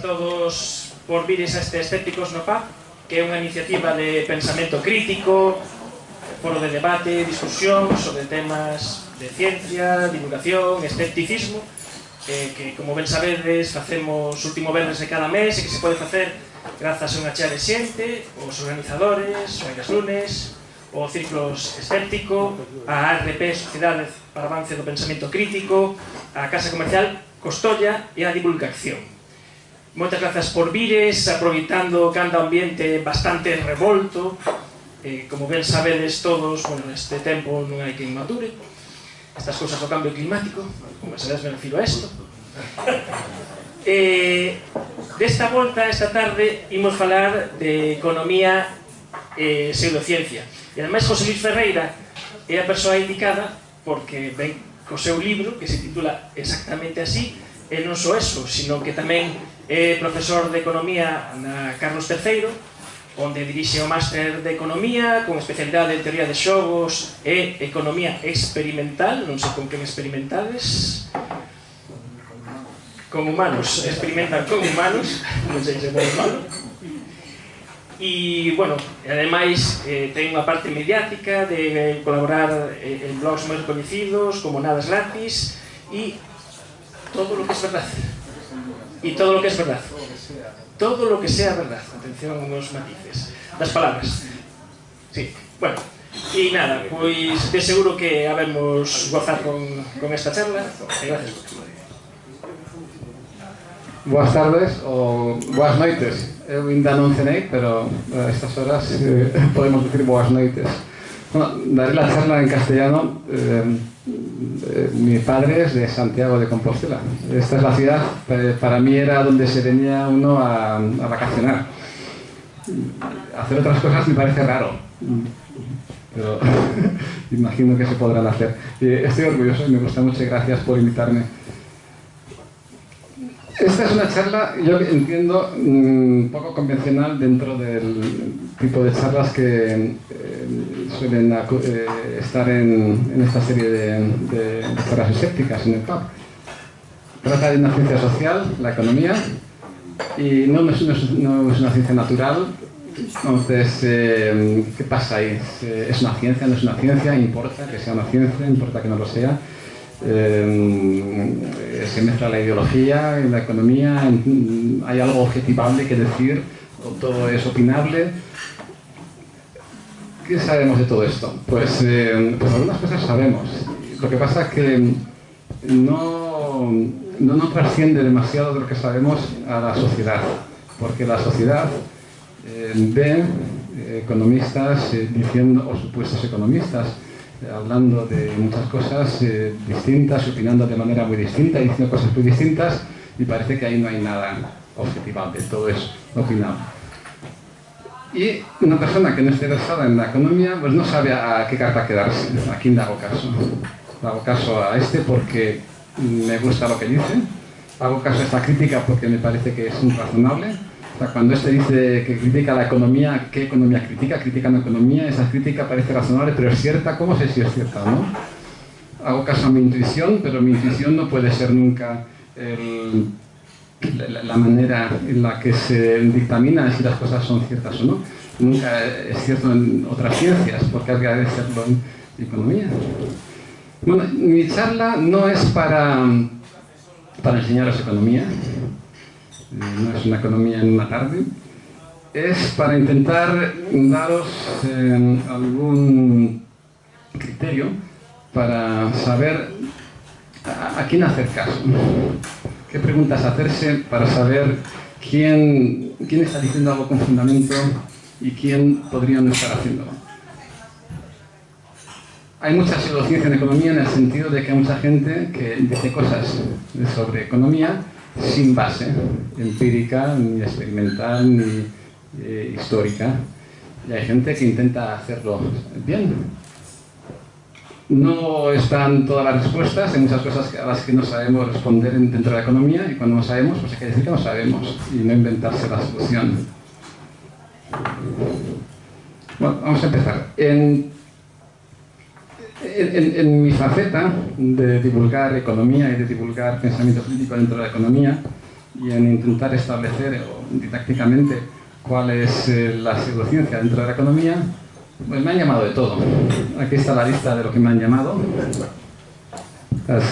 Todos por vires a este Escépticos no PAP, que é unha iniciativa de pensamento crítico, foro de debate, discusión sobre temas de ciencia, divulgación, escepticismo, que, como ben sabedes, facemos último venres de cada mes e que se pode facer grazas a unha chea de xente, os organizadores, o Aigas Lunes, o Círculos Escéptico, a ARP, Sociedade para o Avance do Pensamento Crítico, a Casa Comercial Costolla e a Divulgación. Moitas grazas por vires, aproveitando que anda o ambiente bastante revolto. Como ben sabedes todos, neste tempo non hai quen madure. Estas cousas do cambio climático, como sabedes, me refiro a isto. Desta volta, esta tarde, imos falar de economía e pseudociencia. E ademais, José Luis Ferreira é a persoa indicada porque ven co seu libro, que se titula exactamente así, e non só eso, sino que tamén é profesor de Economía na Carlos III, onde dirixe o máster de Economía con especialidade en Teoría de Xogos e Economía Experimental. Non sei con quen experimentades. Con humanos, experimentan con humanos, non sei se é moi malo. E, bueno, ademais ten unha parte mediática de colaborar en blogs moi reconhecidos como Nadas Latis e todo lo que es verdad. Y todo lo que es verdad. Todo lo que sea verdad. Atención a unos matices das palabras. Sí, bueno. E nada, pois de seguro que habemos gozar con esta charla. E gracias por todo. Boas tardes ou boas noites. Eu ainda non cenei, pero a estas horas podemos decir boas noites. Bueno, daré la charla en castellano. Mi padre es de Santiago de Compostela. Esta es la ciudad, para mí era donde se venía uno a vacacionar. Hacer otras cosas me parece raro, pero imagino que se podrán hacer. Estoy orgulloso y me gusta mucho, gracias por invitarme. Esta es una charla, yo entiendo, un poco convencional dentro del tipo de charlas que suelen estar en esta serie de charlas escépticas en el PAP. Trata de una ciencia social, la economía, y no es una ciencia natural. Entonces, ¿qué pasa ahí? ¿Es una ciencia? ¿No es una ciencia? ¿Importa que sea una ciencia? ¿Importa que no lo sea? Se mezcla la ideología y la economía, hay algo objetivable que decir, o todo es opinable. ¿Qué sabemos de todo esto? Pues algunas cosas sabemos. Lo que pasa es que no trasciende demasiado de lo que sabemos a la sociedad, porque la sociedad ve economistas diciendo, o supuestos economistas, hablando de muchas cosas distintas, opinando de manera muy distinta, diciendo cosas muy distintas, y parece que ahí no hay nada objetivable, todo es opinable. Y una persona que no esté versada en la economía, pues no sabe a qué carta quedarse. ¿A quién le hago caso? Le hago caso a este porque me gusta lo que dice, hago caso a esta crítica porque me parece que es razonable. O sea, cuando este dice que critica la economía, ¿qué economía critica? Critica una economía, esa crítica parece razonable, pero ¿es cierta? ¿Cómo sé si es cierta o no? Hago caso a mi intuición, pero mi intuición no puede ser nunca la manera en la que se dictamina si las cosas son ciertas o no. Nunca es cierto en otras ciencias, porque habría de serlo en economía. Bueno, mi charla no es para enseñaros economía. No es una economía en una tarde, es para intentar daros algún criterio para saber a quién hacer caso, qué preguntas hacerse para saber quién está diciendo algo con fundamento y quién podría no estar haciéndolo. Hay mucha pseudociencia en economía en el sentido de que hay mucha gente que dice cosas sobre economía sin base empírica, ni experimental, ni histórica. Y hay gente que intenta hacerlo bien. No están todas las respuestas, hay muchas cosas a las que no sabemos responder dentro de la economía, y cuando no sabemos, pues hay que decir que no sabemos y no inventarse la solución. Bueno, vamos a empezar. En mi faceta de divulgar economía y de divulgar pensamiento crítico dentro de la economía, y en intentar establecer didácticamente cuál es la pseudociencia dentro de la economía, pues me han llamado de todo. Aquí está la lista de lo que me han llamado.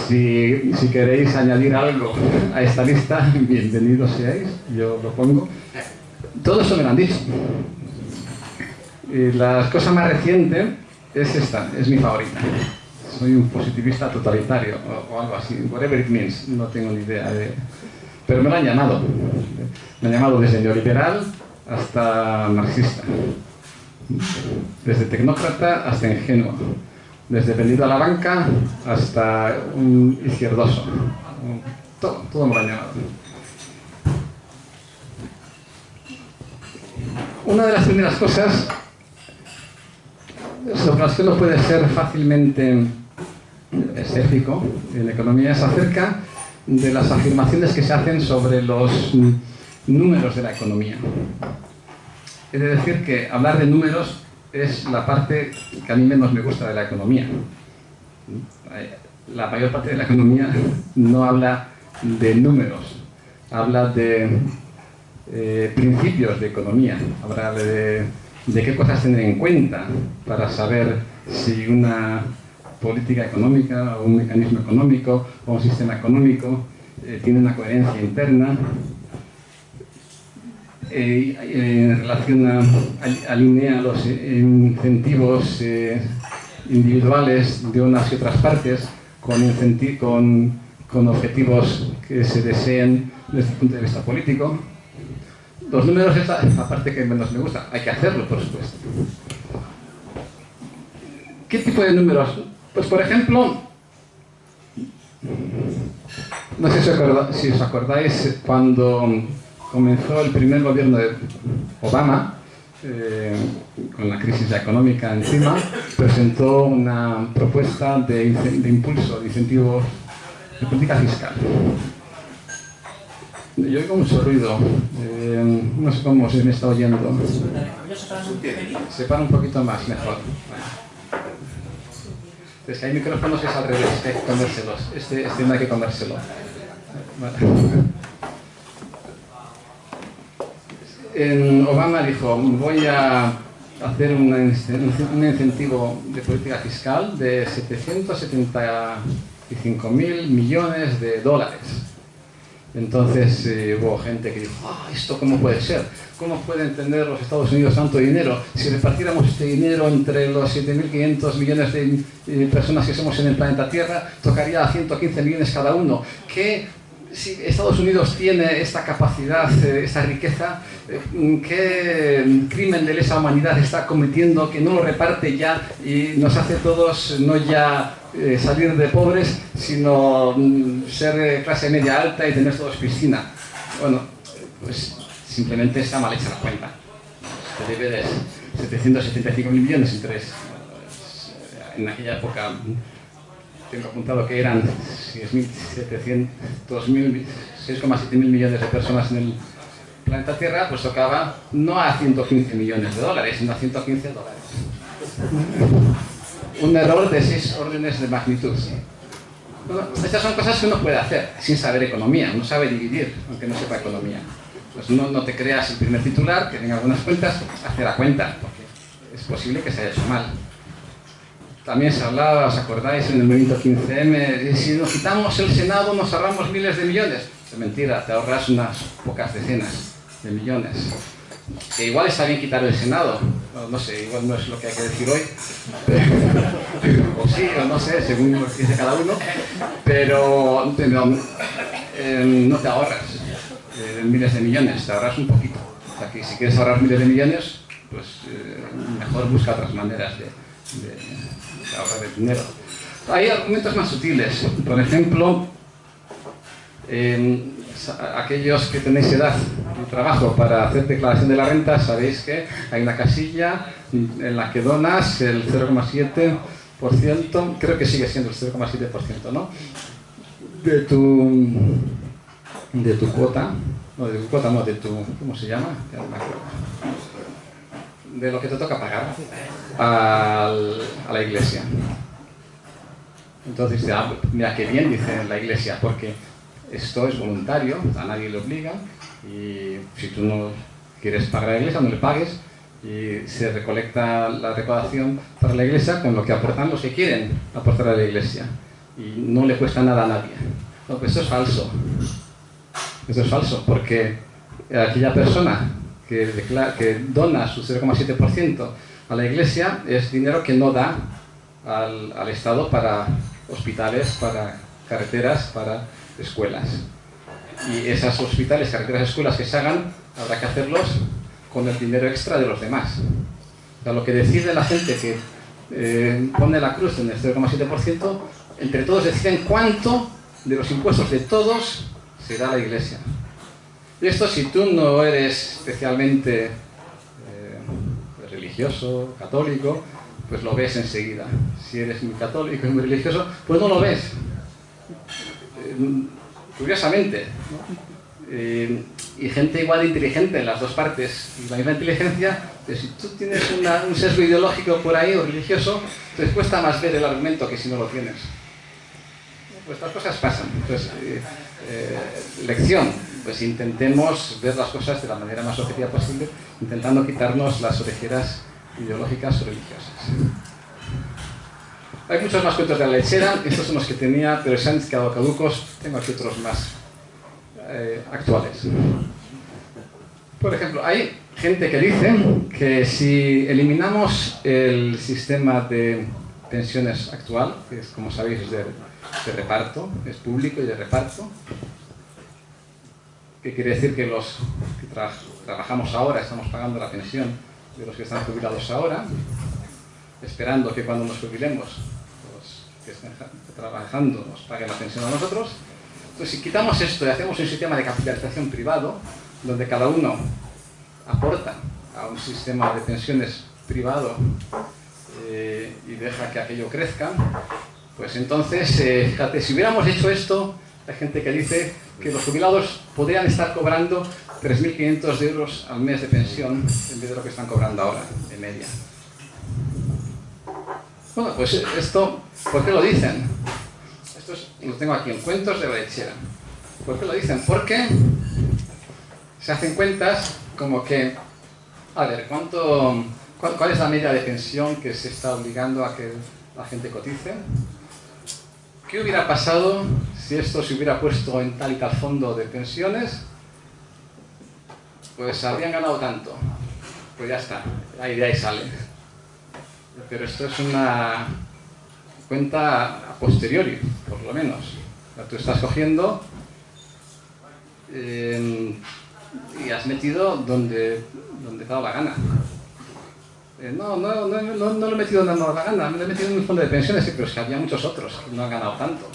Si queréis añadir algo a esta lista, bienvenidos seáis, yo lo pongo. Todo eso me lo han dicho. Y la cosa más reciente es esta, es mi favorita. Soy un positivista totalitario o algo así, whatever it means, no tengo ni idea de... Pero me lo han llamado. Me han llamado desde neoliberal hasta marxista. Desde tecnócrata hasta ingenuo. Desde vendido a la banca hasta un izquierdoso. Todo me lo han llamado. Una de las primeras cosas sobre las que uno puede ser fácilmente escéptico en economía es acerca de las afirmaciones que se hacen sobre los números de la economía. He de decir que hablar de números es la parte que a mí menos me gusta de la economía. La mayor parte de la economía no habla de números, habla de principios de economía, habla de qué cosas tener en cuenta para saber si una política económica o un mecanismo económico o un sistema económico tiene una coherencia interna en relación alinea los incentivos individuales de unas y otras partes con objetivos que se deseen desde el punto de vista político. Los números es la parte que menos me gusta. Hay que hacerlo, por supuesto. ¿Qué tipo de números? Pues, por ejemplo, no sé si os acordáis cuando comenzó el primer gobierno de Obama, con la crisis económica encima, presentó una propuesta de impulso, de incentivos de política fiscal. Yo oigo mucho ruido, no sé cómo se me está oyendo. Separa un poquito más, mejor. Entonces, hay micrófonos que es al revés, que hay que comérselos. Este no hay que comérselo. Obama dijo, voy a hacer un incentivo de política fiscal de 775.000 millones de dólares. Entonces hubo gente que dijo, ¿esto cómo puede ser? ¿Cómo pueden tener los Estados Unidos tanto dinero? Si repartiéramos este dinero entre los 7.500 millones de personas que somos en el planeta Tierra, tocaría a 115 millones cada uno. Si Estados Unidos tiene esta capacidad, esta riqueza, ¿qué crimen de lesa humanidad está cometiendo que no lo reparte ya y nos hace todos no ya salir de pobres, sino ser clase media alta y tener todos piscina? Bueno, pues simplemente está mal hecha la cuenta. Se debe de 775.000 millones entre en aquella época. Tengo apuntado que eran 6,7 mil millones de personas en el planeta Tierra, pues tocaba no a 115 millones de dólares, sino a 115 dólares. Un error de 6 órdenes de magnitud. Bueno, estas son cosas que uno puede hacer sin saber economía. Uno sabe dividir, aunque no sepa economía. Pues no te creas el primer titular, que tenga algunas cuentas, hace la cuenta, porque es posible que se haya hecho mal. También se hablaba, ¿os acordáis, en el movimiento 15M? Si nos quitamos el Senado nos ahorramos miles de millones. Es mentira, te ahorras unas pocas decenas de millones. Que igual está bien quitar el Senado, no sé, igual no es lo que hay que decir hoy, o sí, o no sé, según lo que dice cada uno, pero no te ahorras miles de millones, te ahorras un poquito. O sea que si quieres ahorrar miles de millones, pues mejor busca otras maneras de ahorrar el dinero. Hay argumentos más sutiles, por ejemplo, aquellos que tenéis edad y trabajo para hacer declaración de la renta, sabéis que hay una casilla en la que donas el 0,7%, creo que sigue siendo el 0,7%, ¿no? De tu cuota, ¿cómo se llama? Ya no me acuerdo. De lo que te toca pagar a la iglesia. Entonces, mira qué bien, dice la iglesia, porque esto es voluntario, a nadie le obliga, y si tú no quieres pagar a la iglesia, no le pagues, y se recolecta la recaudación para la iglesia con lo que aportan los que quieren aportar a la iglesia, y no le cuesta nada a nadie. No, pues eso es falso. Eso es falso, porque aquella persona que dona su 0,7% a la iglesia es dinero que no da al Estado para hospitales, para carreteras, para escuelas. Y esos hospitales, carreteras, escuelas que se hagan, habrá que hacerlos con el dinero extra de los demás. O sea, lo que decide la gente que pone la cruz en el 0,7%, entre todos deciden cuánto de los impuestos de todos se da a la iglesia. Y esto, si tú no eres especialmente religioso, católico, pues lo ves enseguida. Si eres muy católico y muy religioso, pues no lo ves. Curiosamente, ¿no? Y gente igual de inteligente en las dos partes, y la misma inteligencia, pues si tú tienes un sesgo ideológico por ahí o religioso, te cuesta más ver el argumento que si no lo tienes. Pues estas cosas pasan. Entonces, lección, pues intentemos ver las cosas de la manera más objetiva posible, intentando quitarnos las orejeras ideológicas o religiosas. Hay muchos más cuentos de la lechera, estos son los que tenía, pero se han quedado caducos. Tengo aquí otros más actuales. Por ejemplo, hay gente que dice que si eliminamos el sistema de pensiones actual, que es, como sabéis, es de reparto, es público y de reparto, que quiere decir que los que trabajamos ahora estamos pagando la pensión de los que están jubilados ahora, esperando que cuando nos jubilemos los que estén trabajando nos paguen la pensión a nosotros. Entonces, si quitamos esto y hacemos un sistema de capitalización privado, donde cada uno aporta a un sistema de pensiones privado y deja que aquello crezca, pues entonces, fíjate, si hubiéramos hecho esto, hay gente que dice que los jubilados podrían estar cobrando 3.500 euros al mes de pensión en vez de lo que están cobrando ahora, de media. Bueno, pues esto, ¿por qué lo dicen? Esto lo tengo aquí en Cuentos de la Lechera. ¿Por qué lo dicen? Porque se hacen cuentas como que, a ver, ¿cuál es la media de pensión que se está obligando a que la gente cotice? ¿Qué hubiera pasado si esto se hubiera puesto en tal y tal fondo de pensiones? Pues habrían ganado tanto. Pues ya está, ahí de ahí sale. Pero esto es una cuenta a posteriori, por lo menos. O sea, tú estás cogiendo y has metido donde te ha dado la gana. No lo he metido donde me ha dado la gana, me lo he metido en un fondo de pensiones, sí, pero es que había muchos otros que no han ganado tanto.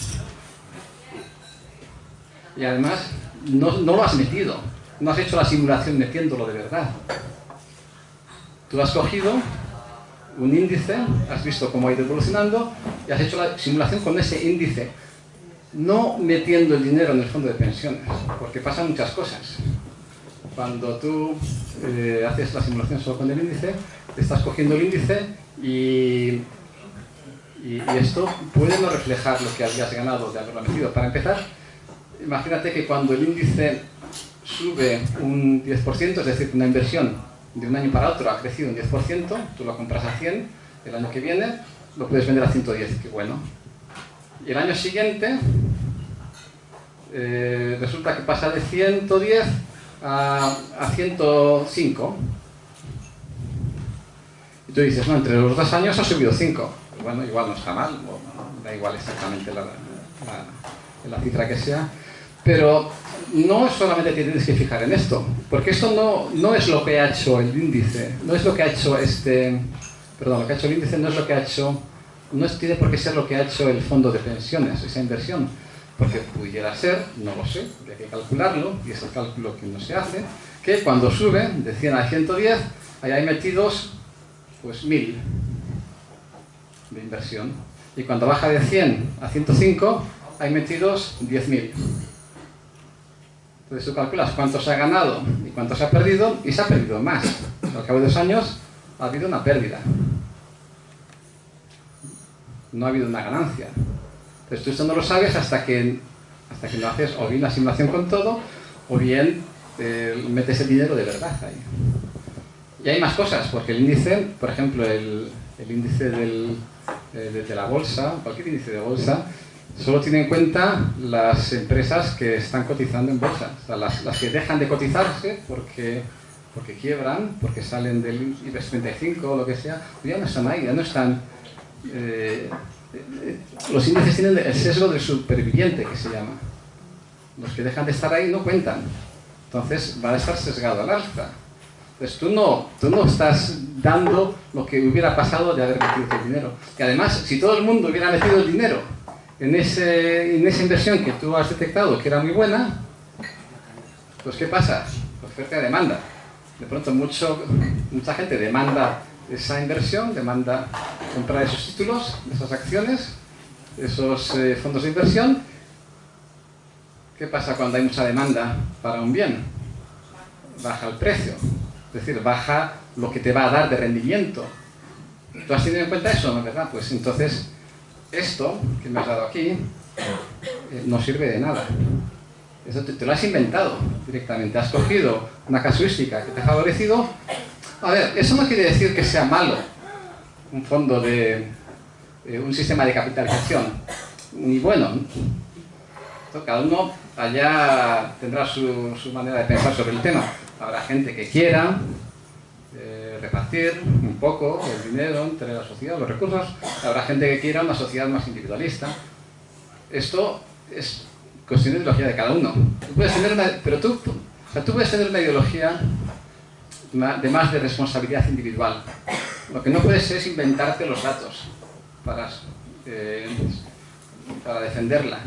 Y además, no lo has metido, no has hecho la simulación metiéndolo de verdad. Tú has cogido un índice, has visto cómo ha ido evolucionando y has hecho la simulación con ese índice, no metiendo el dinero en el fondo de pensiones, porque pasan muchas cosas. Cuando tú haces la simulación solo con el índice, estás cogiendo el índice y esto puede no reflejar lo que habías ganado de haberlo metido. Para empezar, imagínate que cuando el índice sube un 10%, es decir, una inversión de un año para otro ha crecido un 10%, tú lo compras a 100, el año que viene lo puedes vender a 110, qué bueno. Y el año siguiente resulta que pasa de 110 a 105. Y tú dices, no, entre los 2 años ha subido 5. Pues bueno, igual no está mal, da igual exactamente la cifra que sea. Pero no solamente te tienes que fijar en esto, porque esto no es lo que ha hecho el índice, no es lo que ha hecho lo que ha hecho el índice no es lo que ha hecho, no tiene por qué ser lo que ha hecho el fondo de pensiones, esa inversión, porque pudiera ser, no lo sé, porque hay que calcularlo, y es el cálculo que no se hace, que cuando sube de 100 a 110, ahí hay metidos pues 1.000 de inversión, y cuando baja de 100 a 105, hay metidos 10.000. Entonces tú calculas cuánto se ha ganado y cuánto se ha perdido, y se ha perdido más. Al cabo de 2 años ha habido una pérdida. No ha habido una ganancia. Entonces tú esto no lo sabes hasta que Hasta que no haces o bien la simulación con todo, o bien metes el dinero de verdad ahí. Y hay más cosas, porque el índice, por ejemplo, el índice de la bolsa, cualquier índice de bolsa, solo tiene en cuenta las empresas que están cotizando en bolsa. O sea, las que dejan de cotizarse porque quiebran, porque salen del IBEX 35 o lo que sea, ya no están ahí, ya no están... los índices tienen el sesgo del superviviente, que se llama. Los que dejan de estar ahí no cuentan. Entonces van a estar sesgado al alza. Entonces tú no estás dando lo que hubiera pasado de haber metido tu dinero. Y además, si todo el mundo hubiera metido el dinero en esa inversión que tú has detectado que era muy buena, pues ¿qué pasa? Oferta y demanda. De pronto mucha gente demanda esa inversión, demanda comprar esos títulos, esas acciones, esos fondos de inversión. ¿Qué pasa cuando hay mucha demanda para un bien? Baja el precio, es decir, baja lo que te va a dar de rendimiento. ¿Tú has tenido en cuenta eso, no, verdad? Pues entonces, esto que me has dado aquí no sirve de nada. Eso te lo has inventado directamente. Has cogido una casuística que te ha favorecido. A ver, eso no quiere decir que sea malo un fondo un sistema de capitalización. Ni bueno. Cada uno allá tendrá su manera de pensar sobre el tema. Habrá gente que quiera repartir un poco el dinero entre la sociedad, los recursos. Habrá gente que quiera una sociedad más individualista. Esto es cuestión de ideología de cada uno. Tú puedes tener tú puedes tener una ideología de responsabilidad individual. Lo que no puedes es inventarte los datos para defenderla.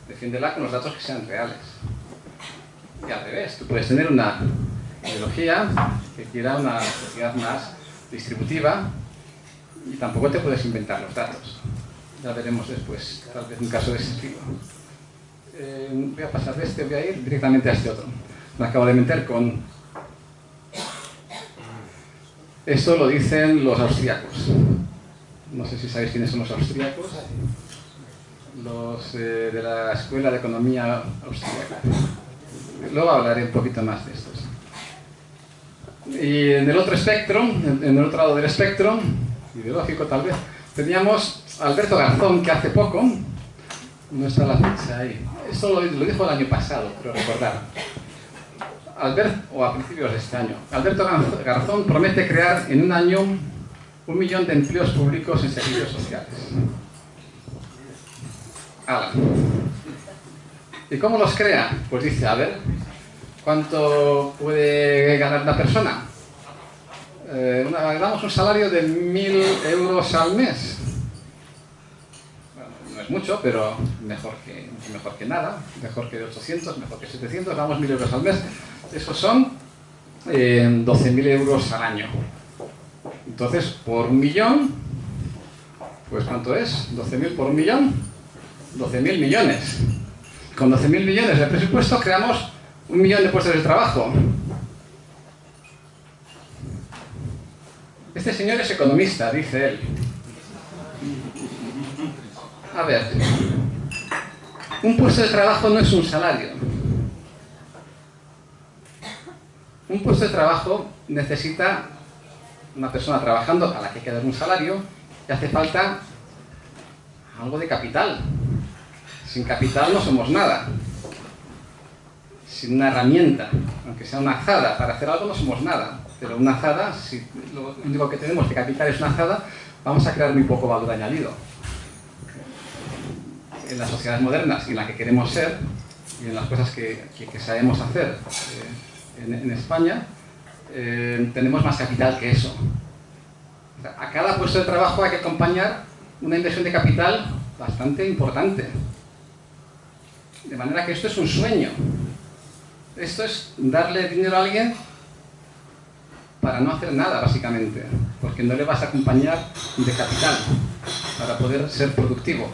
Defiéndela con los datos que sean reales. Y al revés, tú puedes tener una ideología que quiera una sociedad más distributiva y tampoco te puedes inventar los datos. Ya veremos después, tal vez un caso de ese estilo. Voy a pasar de este, voy a ir directamente a este otro. Me acabo de meter con... Esto lo dicen los austríacos. No sé si sabéis quiénes son los austríacos. Los de la Escuela de Economía Austríaca. Luego hablaré un poquito más de estos. Y en el otro espectro, en el otro lado del espectro, ideológico tal vez, teníamos a Alberto Garzón, que hace poco, no está la fecha ahí, esto lo dijo el año pasado, creo recordar, o a principios de este año. Alberto Garzón promete crear en un año 1 millón de empleos públicos en servicios sociales. ¡Hala! ¿Y cómo los crea? Pues dice, a ver, ¿cuánto puede ganar una persona? Damos un salario de 1.000 euros al mes. Bueno, no es mucho, pero mejor que nada, mejor que 800, mejor que 700, damos 1.000 euros al mes. Esos son 12.000 euros al año. Entonces, por 1 millón, pues ¿cuánto es? 12.000 por 1 millón, 12.000 millones. Con 12.000 millones de presupuesto creamos 1 millón de puestos de trabajo. Este señor es economista, dice él. A ver, un puesto de trabajo no es un salario. Un puesto de trabajo necesita una persona trabajando a la que hay que dar un salario y hace falta algo de capital. Sin capital no somos nada. Sin una herramienta, aunque sea una azada, para hacer algo no somos nada. Pero una azada, si lo único que tenemos de capital es una azada, vamos a crear muy poco valor añadido. En las sociedades modernas y en las que queremos ser, y en las cosas que sabemos hacer en España, tenemos más capital que eso. O sea, a cada puesto de trabajo hay que acompañar una inversión de capital bastante importante. De manera que esto es un sueño. Esto es darle dinero a alguien para no hacer nada, básicamente, porque no le vas a acompañar de capital para poder ser productivo.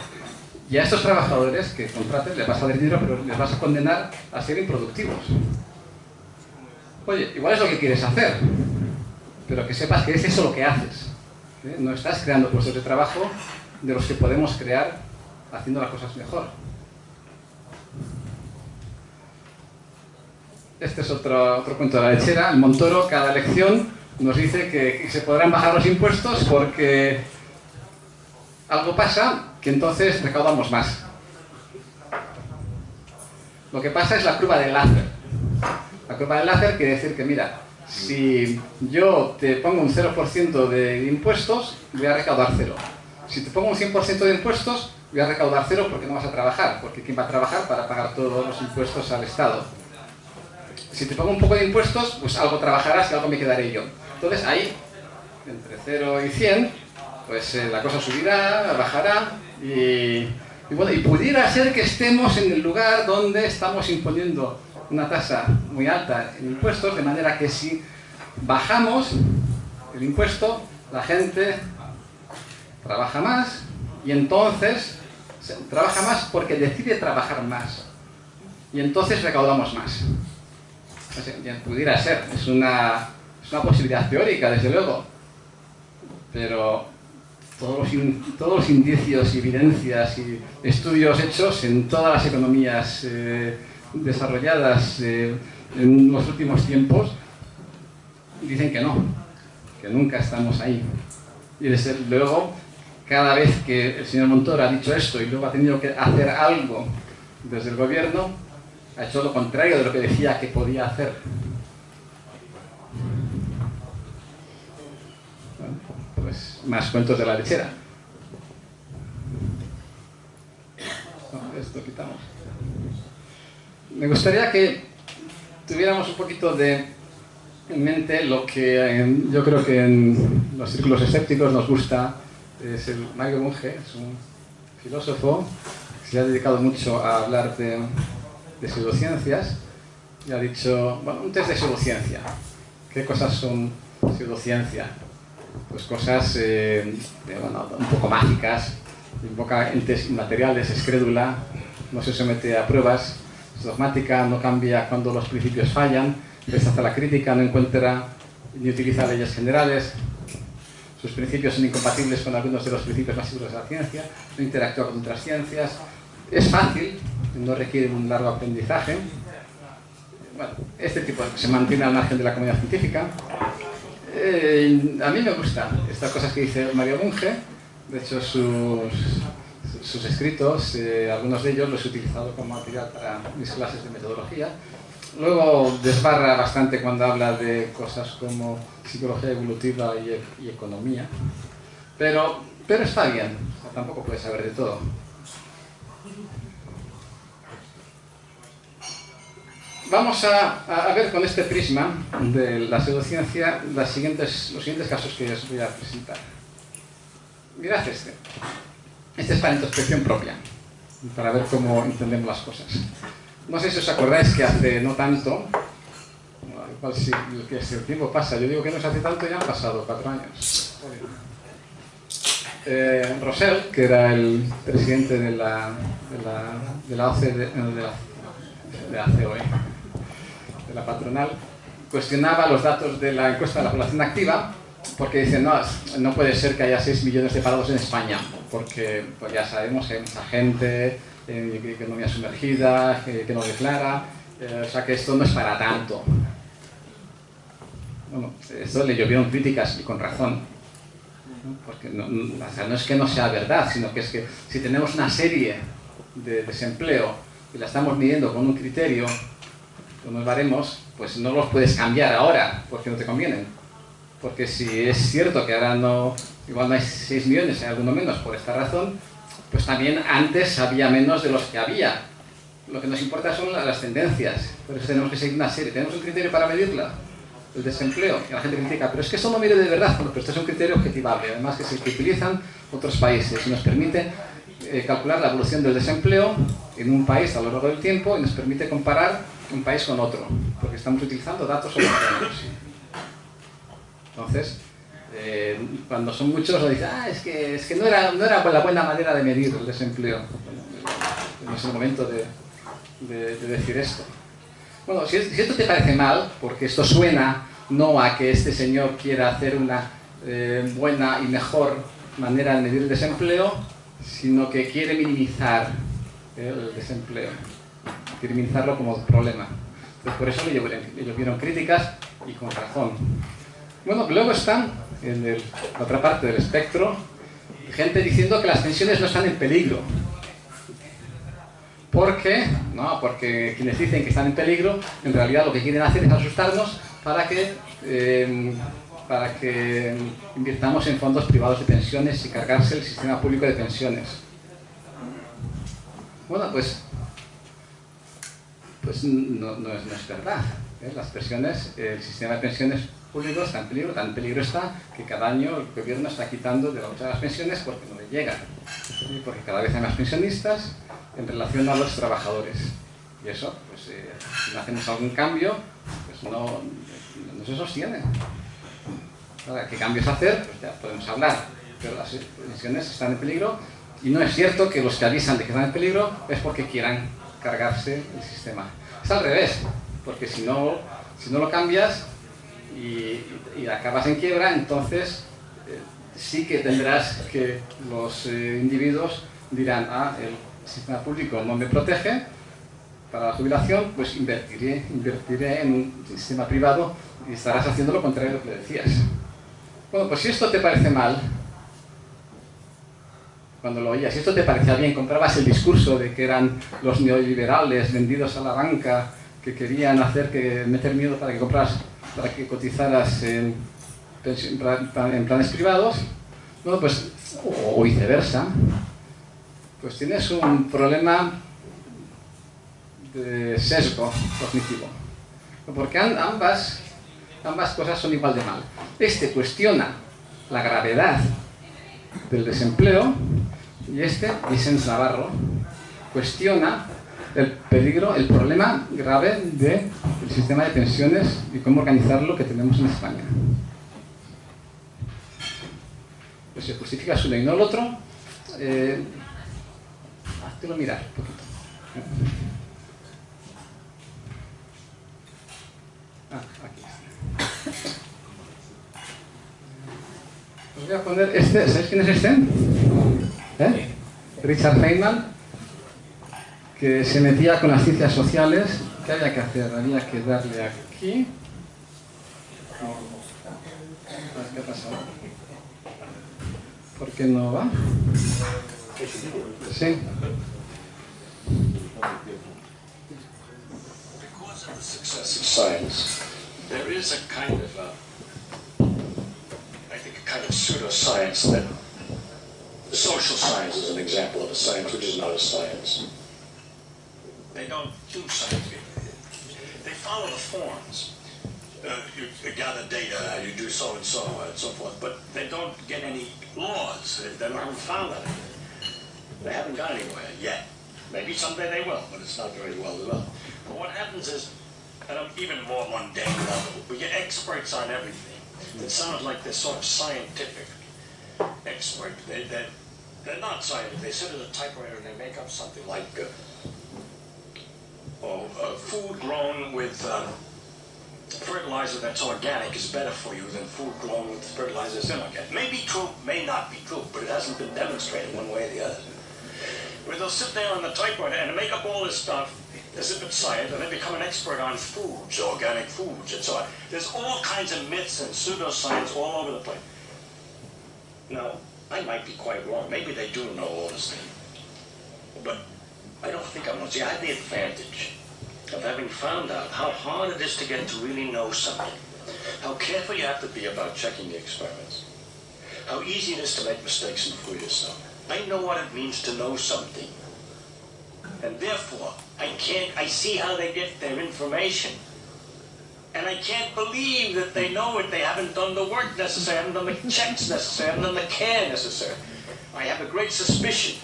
Y a estos trabajadores que contrates les vas a dar dinero, pero les vas a condenar a ser improductivos. Oye, igual es lo que quieres hacer, pero que sepas que es eso lo que haces. No estás creando puestos de trabajo de los que podemos crear haciendo las cosas mejor. este es otro cuento de la lechera. El Montoro, cada elección, nos dice que se podrán bajar los impuestos porque algo pasa que entonces recaudamos más. Lo que pasa es la curva de Laffer. La curva de Laffer quiere decir que, mira, si yo te pongo un 0% de impuestos, voy a recaudar 0. Si te pongo un 100% de impuestos, voy a recaudar 0 porque no vas a trabajar. Porque ¿quién va a trabajar para pagar todos los impuestos al Estado? Si te pongo un poco de impuestos, pues algo trabajarás y algo me quedaré yo. Entonces ahí, entre 0 y 100, pues la cosa subirá, bajará y bueno, y pudiera ser que estemos en el lugar donde estamos imponiendo una tasa muy alta en impuestos, de manera que si bajamos el impuesto, la gente trabaja más y entonces trabaja más porque decide trabajar más y entonces recaudamos más. Pudiera ser, es una posibilidad teórica, desde luego, pero todos los indicios y evidencias y estudios hechos en todas las economías desarrolladas en los últimos tiempos dicen que no, que nunca estamos ahí. Y desde luego, cada vez que el señor Montoro ha dicho esto y luego ha tenido que hacer algo desde el gobierno, ha hecho lo contrario de lo que decía que podía hacer. Bueno, pues más cuentos de la lechera. No, esto quitamos. Me gustaría que tuviéramos un poquito en mente lo que yo creo que en los círculos escépticos nos gusta. Es el Mario Bunge, es un filósofo que se ha dedicado mucho a hablar de pseudociencias y ha dicho, bueno, un test de pseudociencia. ¿Qué cosas son pseudociencia? Pues cosas bueno, un poco mágicas, invoca entes inmateriales, es crédula, no se somete a pruebas, es dogmática, no cambia cuando los principios fallan, rechaza la crítica, no encuentra ni utiliza leyes generales, sus principios son incompatibles con algunos de los principios más seguros de la ciencia, no interactúa con otras ciencias, es fácil, no requiere un largo aprendizaje. Bueno, este tipo se mantiene al margen de la comunidad científica. A mí me gustan estas cosas que dice Mario Bunge. De hecho, sus escritos, algunos de ellos los he utilizado como material para mis clases de metodología. Luego desbarra bastante cuando habla de cosas como psicología evolutiva y economía. Pero está bien, o sea, tampoco puede saber de todo. Vamos a ver con este prisma de la pseudociencia los siguientes casos que os voy a presentar. Mirad este. Este es para introspección propia, para ver cómo entendemos las cosas. No sé si os acordáis que hace no tanto, igual si el tiempo pasa, yo digo que no se hace tanto, ya han pasado 4 años. Rosell, que era el presidente de la OCDE, de la COE, de la patronal, cuestionaba los datos de la encuesta de la población activa porque dice, no puede ser que haya 6 millones de parados en España, porque pues ya sabemos que hay mucha gente en economía sumergida, que no declara, o sea que esto no es para tanto. Bueno, esto le llovieron críticas y con razón, porque o sea, no es que no sea verdad, sino que es que si tenemos una serie de desempleo y la estamos midiendo con un criterio, con unos baremos, pues no los puedes cambiar ahora porque no te convienen. Porque si es cierto que ahora igual no hay 6 millones, hay alguno menos por esta razón, pues también antes había menos de los que había. Lo que nos importa son las tendencias, por eso tenemos que seguir una serie. Tenemos un criterio para medirla, el desempleo, y la gente critica, pero es que eso no mide de verdad. Bueno, pero esto es un criterio objetivable, además que es el que utilizan otros países y nos permite calcular la evolución del desempleo en un país a lo largo del tiempo y nos permite comparar un país con otro, porque estamos utilizando datos homogéneos. Entonces, cuando son muchos, lo dicen, es que no era la buena manera de medir el desempleo. No es el momento de decir esto. Bueno, si esto te parece mal, porque esto suena no a que este señor quiera hacer una buena y mejor manera de medir el desempleo, sino que quiere minimizar el desempleo, quiere minimizarlo como problema. Pues por eso le llovieron críticas y con razón. Bueno, luego están en la otra parte del espectro gente diciendo que las pensiones no están en peligro. ¿Por qué? No, porque quienes dicen que están en peligro, en realidad lo que quieren hacer es asustarnos para que invirtamos en fondos privados de pensiones y cargarse el sistema público de pensiones. Bueno, pues no es verdad. Las pensiones, el sistema de pensiones público está en peligro. Tan en peligro está que cada año el gobierno está quitando de la bolsa de las pensiones porque no le llegan. Porque cada vez hay más pensionistas en relación a los trabajadores. Y eso, pues si no hacemos algún cambio, pues no se sostiene. Ahora, ¿qué cambios hacer? Pues ya podemos hablar. Pero las pensiones están en peligro y no es cierto que los que avisan de que están en peligro es porque quieran cargarse el sistema. Es al revés, porque si no lo cambias y acabas en quiebra, entonces sí que tendrás que los individuos dirán, el sistema público no me protege para la jubilación, pues invertiré en un sistema privado y estarás haciendo lo contrario de lo que decías. Bueno, pues si esto te parece mal, cuando lo oías, si esto te parecía bien, comprabas el discurso de que eran los neoliberales vendidos a la banca que querían meter miedo para que cotizaras en planes privados, bueno, pues, o viceversa, pues tienes un problema de sesgo cognitivo, porque ambas cosas son igual de mal. Este cuestiona la gravedad del desempleo y Vicens Navarro, cuestiona el peligro, el problema grave del sistema de pensiones y cómo organizarlo que tenemos en España. Pues se justifica su ley, no el otro. Háztelo mirar un poquito. Aquí está. Os voy a poner ¿sabéis quién es este? Richard Feynman, que se metía con las ciencias sociales. ¿Qué había que hacer? Había que darle aquí. ¿Qué ha pasado? ¿Por qué no va? Sí. Because of the success of science, there is a kind of, I think, a kind of pseudoscience that social science is an example of a science which is not a science. They don't do scientific. They follow the forms. You gather data, you do so and so forth, but they don't get any laws. They haven't found anything. They haven't got anywhere yet. Maybe someday they will, but it's not very well developed. But what happens is, at an even more mundane level, we get experts on everything. It sounds like they're sort of scientific expert. They're not scientific. They sit at a typewriter and they make up something like food grown with fertilizer that's organic is better for you than food grown with fertilizer that's inorganic. May be true, may not be true, but it hasn't been demonstrated one way or the other. Where they'll sit there on the typewriter and make up all this stuff as if it's science, and then become an expert on foods, organic foods, and so on. There's all kinds of myths and pseudoscience all over the place. Now, I might be quite wrong. Maybe they do know all this thing. But I don't think I'm wrong. See, I have the advantage of having found out how hard it is to get to really know something. How careful you have to be about checking the experiments. How easy it is to make mistakes and fool yourself. I know what it means to know something. And therefore, I see how they get their information. And I can't believe that they know it. They haven't done the work necessary, haven't done the checks necessary, haven't done the care necessary. I have a great suspicion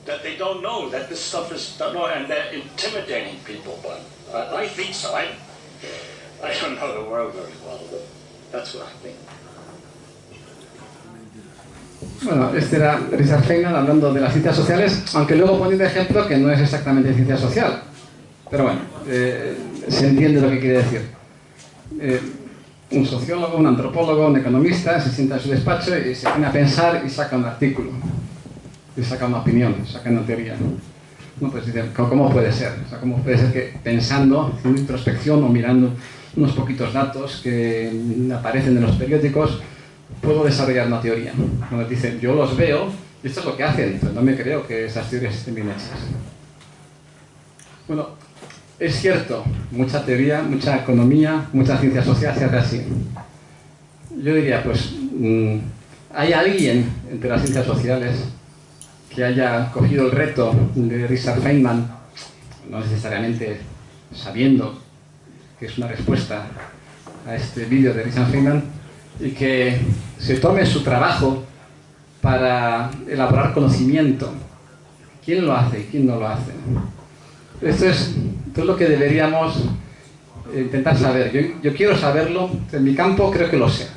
that they don't know that this stuff is done, and they're intimidating people. But I think so. I don't know the world very well, but that's what I think. Bueno, este era Richard Feynman hablando de las ciencias sociales, aunque luego pone un ejemplo que no es exactamente ciencia social. Pero bueno, se entiende lo que quiere decir. Un sociólogo, un antropólogo, un economista se sienta en su despacho y se pone a pensar y saca un artículo. Y saca una opinión, saca una teoría. No, pues dicen, ¿cómo puede ser? O sea, ¿cómo puede ser que pensando, haciendo introspección o mirando unos poquitos datos que aparecen en los periódicos, puedo desarrollar una teoría? Cuando dicen, yo los veo y esto es lo que hacen, pues no me creo que esas teorías estén bien hechas. Bueno, es cierto, mucha teoría, mucha economía, mucha ciencia social se hace así. Yo diría, pues, ¿hay alguien entre las ciencias sociales que haya cogido el reto de Richard Feynman, no necesariamente sabiendo que es una respuesta a este vídeo de Richard Feynman, y que se tome su trabajo para elaborar conocimiento? ¿Quién lo hace y quién no lo hace? Esto es lo que deberíamos intentar saber. Yo quiero saberlo, en mi campo creo que lo sé,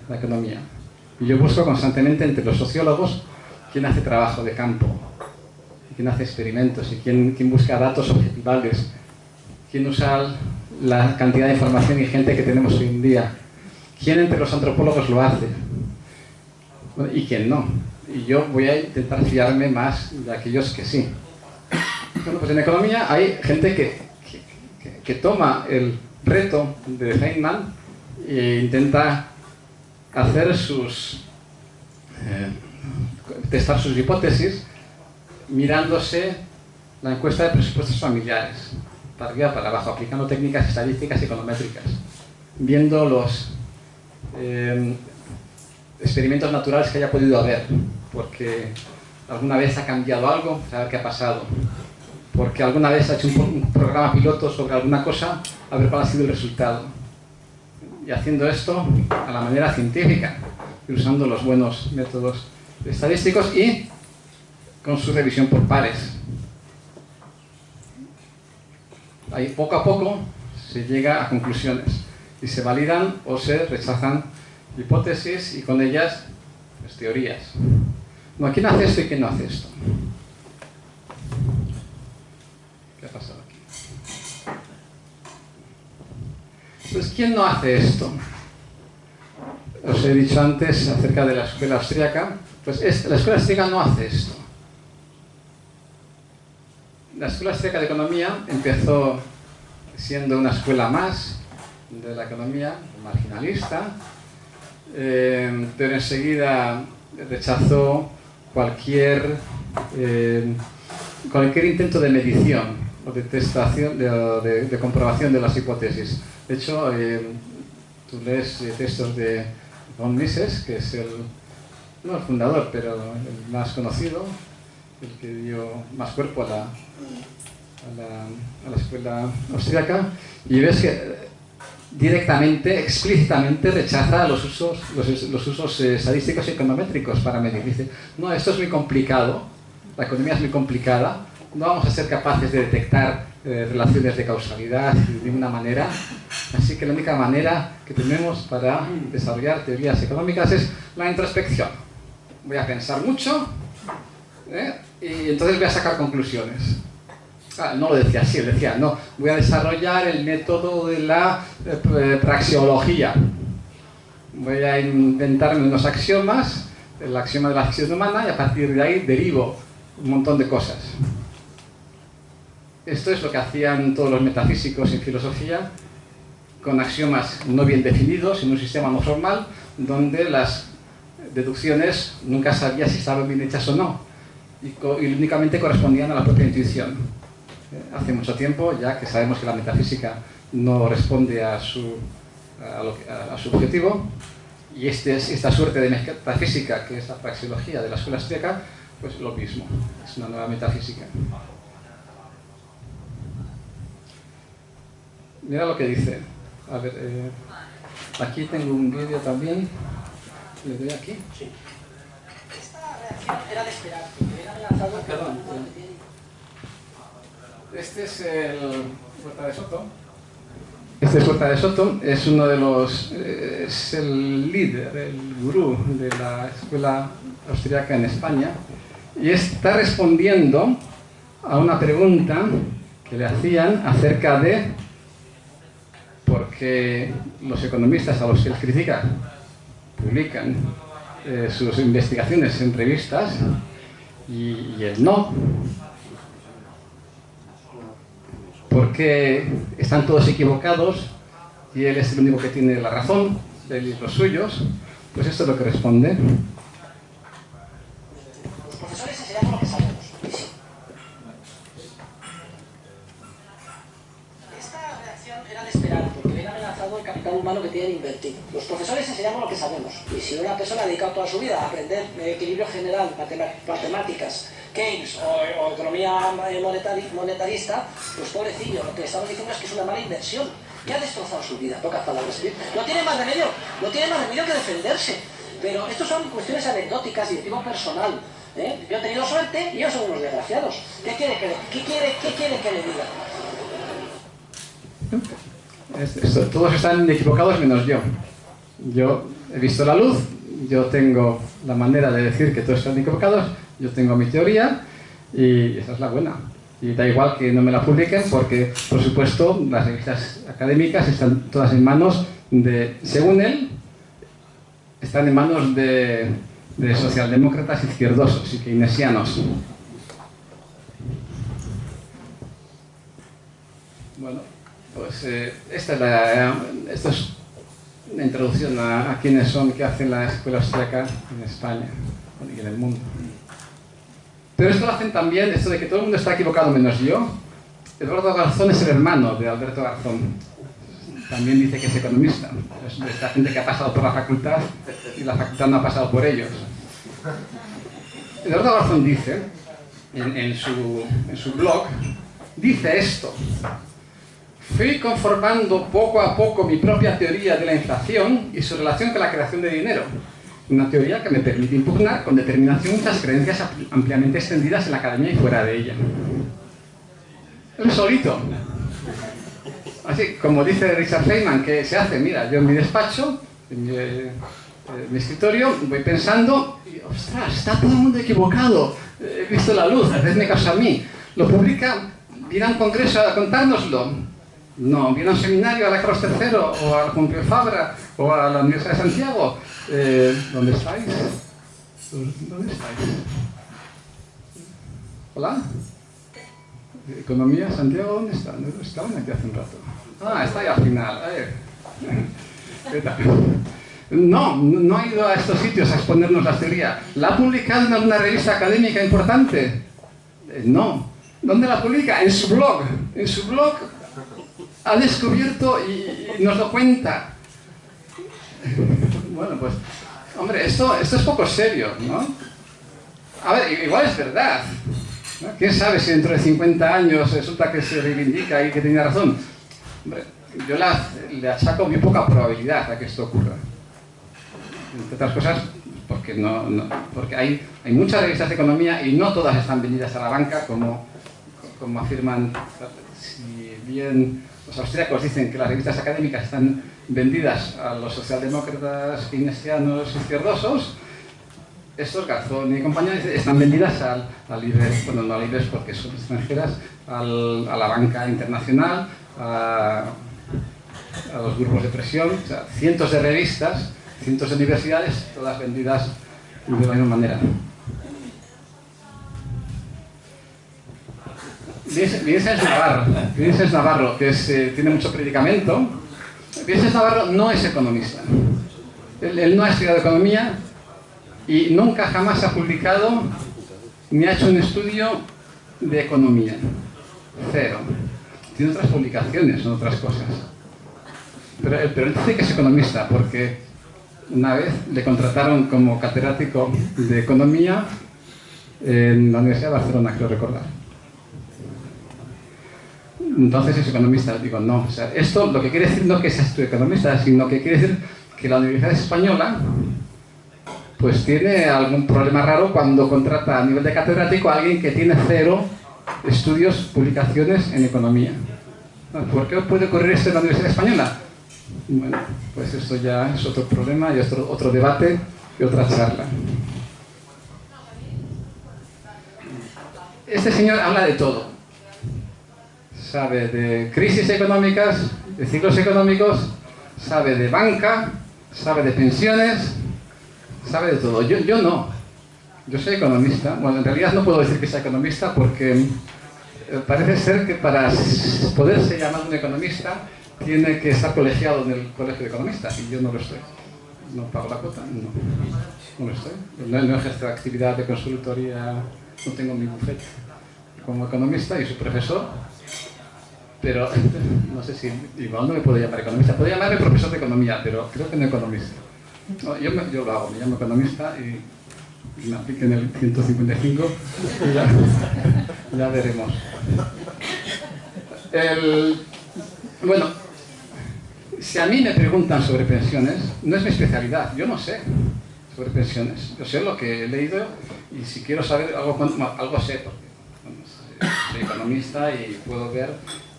la economía. Y yo busco constantemente entre los sociólogos quién hace trabajo de campo, quién hace experimentos y quién busca datos objetivables, quién usa la cantidad de información y gente que tenemos hoy en día, quién entre los antropólogos lo hace y quién no. Y yo voy a intentar fiarme más de aquellos que sí. Bueno, pues en economía hay gente que toma el reto de Feynman e intenta hacer testar sus hipótesis mirándose la encuesta de presupuestos familiares, para arriba, para abajo, aplicando técnicas estadísticas y econométricas, viendo los experimentos naturales que haya podido haber, porque alguna vez ha cambiado algo, a ver qué ha pasado, porque alguna vez ha hecho un programa piloto sobre alguna cosa, a ver cuál ha sido el resultado. Y haciendo esto a la manera científica, y usando los buenos métodos estadísticos y con su revisión por pares. Ahí poco a poco se llega a conclusiones y se validan o se rechazan hipótesis y con ellas pues, teorías. Bueno, ¿quién hace esto y quién no hace esto? ¿Qué ha pasado aquí? Pues, ¿quién no hace esto? Os he dicho antes acerca de la escuela austríaca. Pues la escuela austríaca no hace esto. La escuela austríaca de economía empezó siendo una escuela más de la economía marginalista, pero enseguida rechazó cualquier intento de medición o de testación, de comprobación de las hipótesis. De hecho, tú lees textos de von Mises, que es no el fundador, pero el más conocido, el que dio más cuerpo a la escuela austríaca, y ves que directamente, explícitamente rechaza los usos estadísticos y econométricos para medir. Dice, no, esto es muy complicado, la economía es muy complicada, no vamos a ser capaces de detectar relaciones de causalidad de ninguna manera, así que la única manera que tenemos para desarrollar teorías económicas es la introspección. Voy a pensar mucho y entonces voy a sacar conclusiones. No lo decía así, él decía, no, voy a desarrollar el método de la praxeología. Voy a inventarme unos axiomas, el axioma de la acción humana, y a partir de ahí derivo un montón de cosas. Esto es lo que hacían todos los metafísicos en filosofía, con axiomas no bien definidos, en un sistema no formal, donde las deducciones nunca sabía si estaban bien hechas o no, y únicamente correspondían a la propia intuición. Hace mucho tiempo, ya que sabemos que la metafísica no responde a su objetivo, y esta suerte de metafísica, que es la praxeología de la escuela austríaca, pues lo mismo, es una nueva metafísica. Mira lo que dice. A ver, aquí tengo un vídeo también. ¿Le doy aquí? Sí. Esta reacción era de esperar, porque era lanzado. Perdón. Este es el Puerta de Soto. Este es Puerta de Soto, es uno de los... es el líder, el gurú de la escuela austríaca en España, y está respondiendo a una pregunta que le hacían acerca de por qué los economistas a los que él critica publican sus investigaciones en revistas y él no. por qué están todos equivocados y él es el único que tiene la razón, él y los suyos, pues esto es lo que responde. Los profesores enseñamos lo que sabemos. Esta reacción era de esperar, porque viene amenazado el capital humano que tienen invertido. Los profesores enseñamos lo que sabemos. Y si una persona ha dedicado toda su vida a aprender equilibrio general, matemáticas, Keynes o economía monetarista, pues pobrecillo, lo que estamos diciendo es que es una mala inversión, que ha destrozado su vida, pocas palabras. No tiene más remedio que defenderse. Pero estos son cuestiones anecdóticas y de tipo personal. Yo he tenido suerte y ellos son unos desgraciados. ¿Qué quiere que le diga? Todos están equivocados menos yo. Yo he visto la luz, yo tengo la manera de decir que todos están equivocados, yo tengo mi teoría y esa es la buena. Y da igual que no me la publiquen porque, por supuesto, las revistas académicas están todas en manos de, según él, están en manos de socialdemócratas izquierdosos y keynesianos. Bueno, pues esto es una introducción a quiénes son, qué hacen la escuela austríaca en España y en el mundo. Pero esto lo hacen también, esto de que todo el mundo está equivocado menos yo. Eduardo Garzón es el hermano de Alberto Garzón. También dice que es economista. Es de esta gente que ha pasado por la facultad y la facultad no ha pasado por ellos. Eduardo Garzón dice, en su blog, dice esto: fui conformando poco a poco mi propia teoría de la inflación y su relación con la creación de dinero. Una teoría que me permite impugnar con determinación muchas creencias ampliamente extendidas en la academia y fuera de ella. Él solito. Así, como dice Richard Feynman, que se hace, mira, yo en mi despacho, en mi escritorio, voy pensando, y, ostras, está todo el mundo equivocado, he visto la luz, hacedme caso a mí. Lo publica, viene a un congreso a contárnoslo. No, viene a un seminario a la Carlos III, o al Pompeu Fabra, o a la Universidad de Santiago. ¿Dónde estáis? ¿Dónde estáis? ¿Hola? ¿Economía? ¿Santiago? ¿Dónde están? Estaban aquí hace un rato. Ah, está ahí al final. A ver. ¿Qué tal? No ha ido a estos sitios a exponernos la teoría. ¿La ha publicado en alguna revista académica importante? No. ¿Dónde la publica? En su blog. En su blog ha descubierto y nos lo cuenta. Bueno, pues, hombre, esto es poco serio, ¿no? A ver, igual es verdad, ¿no? ¿Quién sabe si dentro de 50 años resulta que se reivindica y que tenía razón? Hombre, yo le achaco muy poca probabilidad a que esto ocurra. Entre otras cosas, porque hay muchas revistas de economía y no todas están vendidas a la banca, como afirman. Si bien los austríacos dicen que las revistas académicas están vendidas a los socialdemócratas keynesianos izquierdosos, estos, Garzón y compañía, están vendidas al IBEX, bueno, no al IBEX porque son extranjeras, a la banca internacional, a los grupos de presión, o sea, cientos de revistas, cientos de universidades, todas vendidas de la misma manera. Vicens Navarro, que tiene mucho predicamento. Vicens Navarro no es economista. Él no ha estudiado economía y nunca jamás ha publicado ni ha hecho un estudio de economía. Cero. Tiene otras publicaciones, son otras cosas. Pero él dice que es economista porque una vez le contrataron como catedrático de economía en la Universidad de Barcelona, creo recordar. Entonces es economista. Digo, no, o sea, esto lo que quiere decir no es que seas tú economista, sino que quiere decir que la Universidad Española pues tiene algún problema raro cuando contrata a nivel de catedrático a alguien que tiene cero estudios, publicaciones en economía. ¿Por qué puede ocurrir esto en la Universidad Española? Bueno, pues esto ya es otro problema y otro debate y otra charla. Este señor habla de todo. Sabe de crisis económicas, de ciclos económicos, sabe de banca, sabe de pensiones, sabe de todo. Yo no. Yo soy economista. Bueno, en realidad no puedo decir que sea economista porque parece ser que para poderse llamar un economista tiene que estar colegiado en el colegio de economistas, y yo no lo estoy. No pago la cuota, no lo estoy. No ejerzo actividad de consultoría, no tengo mi bufete como economista y soy profesor, pero no sé si igual no me puedo llamar economista. Puedo llamarme profesor de economía, pero creo que no economista. No, yo lo hago, me llamo economista y me apliquen el 155 y ya veremos. Bueno, si a mí me preguntan sobre pensiones, no es mi especialidad, yo no sé sobre pensiones. Yo sé lo que he leído y si quiero saber algo sé, porque soy economista y puedo ver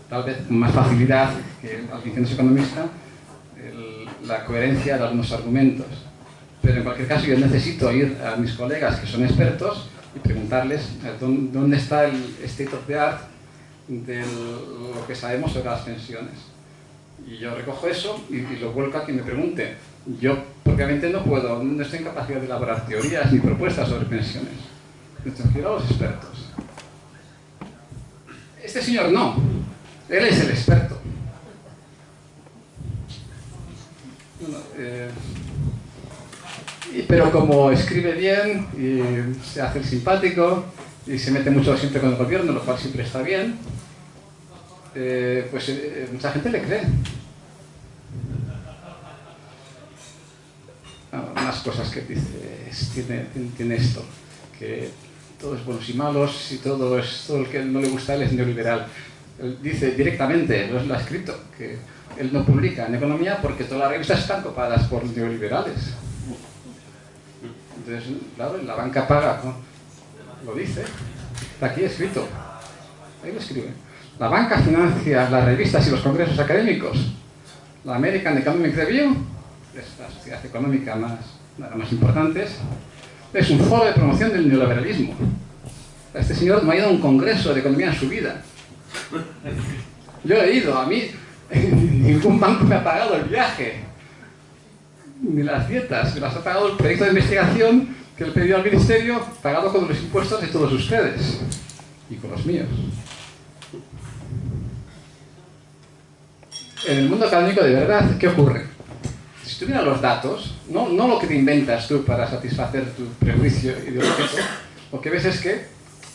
tal vez con más facilidad que alguien que no es economista la coherencia de algunos argumentos. Pero en cualquier caso yo necesito ir a mis colegas que son expertos y preguntarles dónde está el state of the art de lo que sabemos sobre las pensiones. Y yo recojo eso y lo vuelco a quien me pregunte. Yo propiamente no estoy en capacidad de elaborar teorías ni propuestas sobre pensiones. Entonces quiero a los expertos. Este señor no, él es el experto. Bueno, pero como escribe bien y se hace el simpático y se mete mucho siempre con el gobierno, lo cual siempre está bien, pues mucha gente le cree. Unas cosas que dice, tiene esto, que todo es buenos y malos y todo el que no le gusta a él es neoliberal. Él dice directamente, lo ha escrito, que él no publica en economía porque todas las revistas están copadas por neoliberales. Entonces, claro, la banca paga, ¿no? Lo dice, está aquí escrito, ahí lo escribe. La banca financia las revistas y los congresos académicos. La American Economic Review, es la sociedad económica más importante, es un foro de promoción del neoliberalismo. Este señor no ha ido a un congreso de economía en su vida. Yo he ido, a mí ningún banco me ha pagado el viaje, ni las dietas, me las ha pagado el proyecto de investigación que le he pedido al ministerio, pagado con los impuestos de todos ustedes y con los míos. En el mundo académico de verdad, ¿qué ocurre? Si tú miras los datos, no lo que te inventas tú para satisfacer tu prejuicio ideológico, lo que ves es que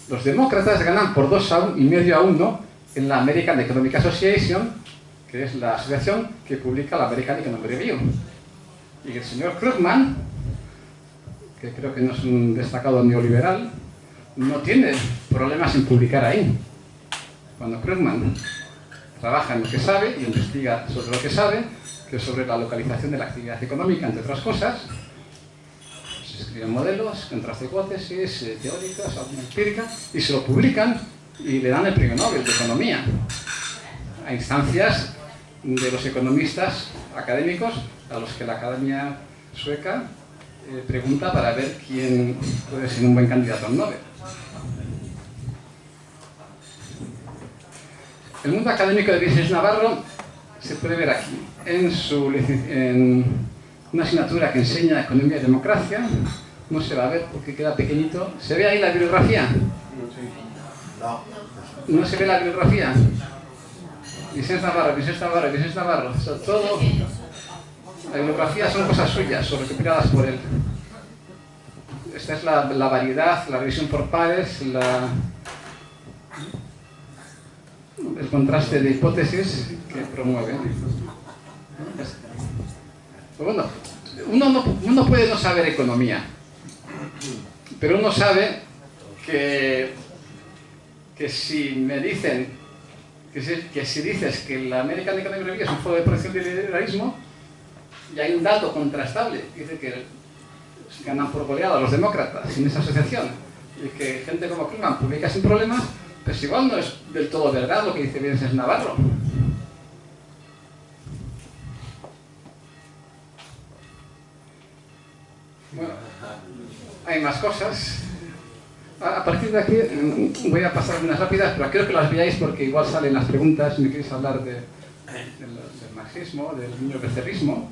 los demócratas ganan por 2,5 a 1 en la American Economic Association, que es la asociación que publica la American Economic Review. Y el señor Krugman, que creo que no es un destacado neoliberal, no tiene problemas en publicar ahí. Cuando Krugman trabaja en lo que sabe y investiga sobre lo que sabe, que es sobre la localización de la actividad económica, entre otras cosas, se escriben modelos, contraste hipótesis, teóricas, alguna empírica, y se lo publican y le dan el premio Nobel de Economía a instancias de los economistas académicos a los que la Academia Sueca pregunta para ver quién puede ser un buen candidato al Nobel. El mundo académico de Vicens Navarro se puede ver aquí, en una asignatura que enseña Economía y Democracia. No se va a ver porque queda pequeñito. ¿Se ve ahí la bibliografía? ¿No se ve la bibliografía? Vicens Navarro. O sea, todo, la bibliografía son cosas suyas o recopiladas por él. Esta es la variedad, la revisión por pares, el contraste de hipótesis que promueve. Pero bueno, uno puede no saber economía, pero uno sabe que si me dicen que si dices que la American Economic Review es un foro de promoción del liberalismo y hay un dato contrastable que dice que ganan por goleada los demócratas en esa asociación y que gente como Krugman publica sin problemas, pues igual no es del todo verdad lo que dice Vicens Navarro. Bueno, hay más cosas. A partir de aquí voy a pasar unas rápidas, pero quiero que las veáis porque igual salen las preguntas. Me queréis hablar del marxismo, del neobecerrismo.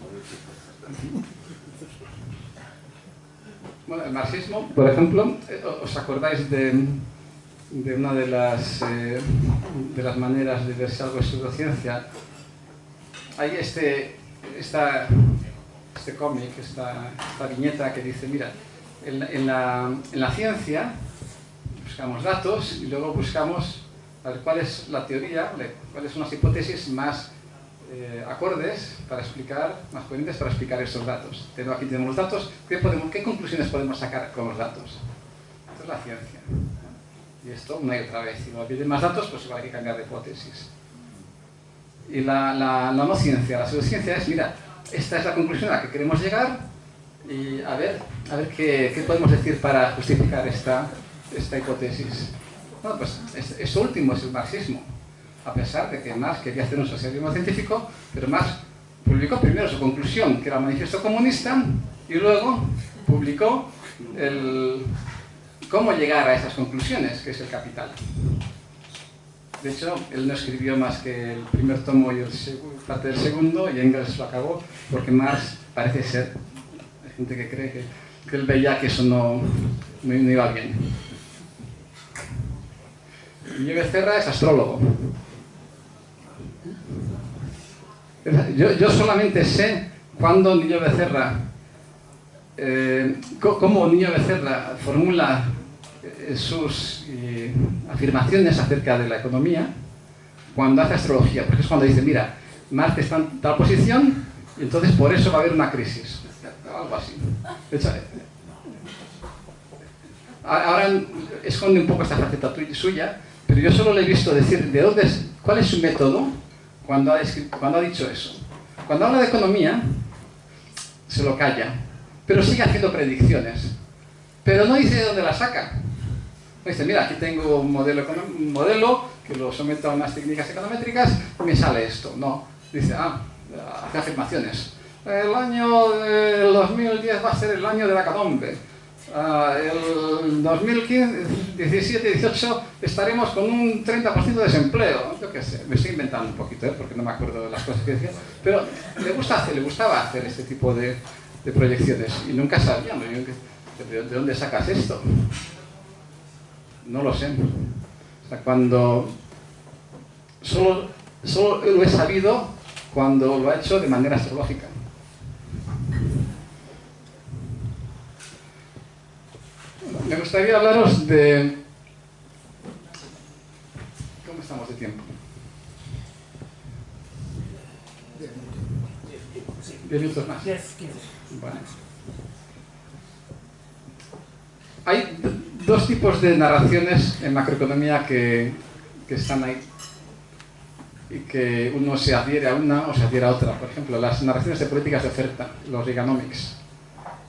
Bueno, el marxismo, por ejemplo, ¿os acordáis de de una de las maneras de ver si algo es pseudociencia. Hay este cómic, esta viñeta que dice, mira, en la ciencia buscamos datos y luego buscamos a ver cuál es la teoría, cuáles son las hipótesis más acordes para explicar, más coherentes para explicar estos datos. Pero aquí tenemos los datos, ¿qué conclusiones podemos sacar con los datos? Esto es la ciencia. Y esto una y otra vez. Si no piden más datos, pues igual hay que cambiar de hipótesis. Y la no ciencia, la pseudociencia es, mira, esta es la conclusión a la que queremos llegar y a ver qué podemos decir para justificar esta hipótesis. Bueno, pues esto último es el marxismo. A pesar de que Marx quería hacer un socialismo científico, pero Marx publicó primero su conclusión, que era el manifiesto comunista, y luego publicó cómo llegar a esas conclusiones, que es el Capital. De hecho, él no escribió más que el primer tomo y parte del segundo, y Engels lo acabó, porque Marx parece ser, hay gente que cree que él veía que eso no iba bien. Niño Becerra es astrólogo. Yo solamente sé cuándo Niño Becerra, cómo Niño Becerra formula sus afirmaciones acerca de la economía cuando hace astrología, porque es cuando dice, mira, Marte está en tal posición y entonces por eso va a haber una crisis, algo así. De hecho, ahora esconde un poco esta faceta suya, pero yo solo le he visto decir cuál es su método cuando ha dicho eso. Cuando habla de economía, se lo calla, pero sigue haciendo predicciones, pero no dice de dónde la saca. No dice, mira, aquí tengo un modelo que lo someto a unas técnicas econométricas y me sale esto. No, dice, hace afirmaciones. El año del 2010 va a ser el año de la catombe. El 2017-18 estaremos con un 30% de desempleo. Yo qué sé, me estoy inventando un poquito, porque no me acuerdo de las cosas que decía. Pero le gustaba hacer este tipo de proyecciones y nunca sabía, ¿de dónde sacas esto? No lo sé. O sea, solo lo he sabido cuando lo ha hecho de manera astrológica. Me gustaría hablaros de... ¿Cómo estamos de tiempo? 10 minutos más. 10, 15. Vale. Hay dos tipos de narraciones en macroeconomía que están ahí y que uno se adhiere a una o se adhiere a otra. Por ejemplo, las narraciones de políticas de oferta, los Reaganomics.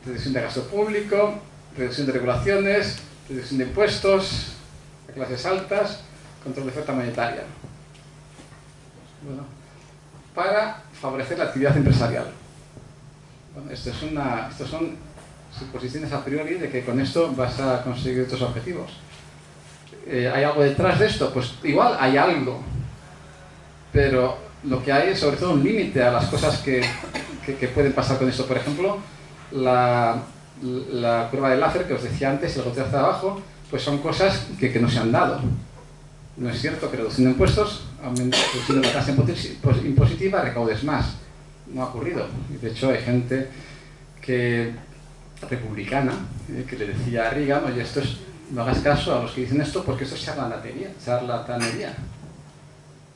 Reducción de gasto público, reducción de regulaciones, reducción de impuestos a clases altas, control de oferta monetaria. Bueno, para favorecer la actividad empresarial. Bueno, estos son suposiciones a priori de que con esto vas a conseguir otros objetivos. ¿Hay algo detrás de esto? Pues igual hay algo, pero lo que hay es sobre todo un límite a las cosas que pueden pasar con esto. Por ejemplo, la curva de Laffer que os decía antes, el goteo hacia abajo, pues son cosas que no se han dado. No es cierto que reduciendo impuestos, reduciendo la tasa impositiva, recaudes más. No ha ocurrido. Y de hecho hay gente republicana que le decía a Reagan, oye, no hagas caso a los que dicen esto porque esto es charlatanería.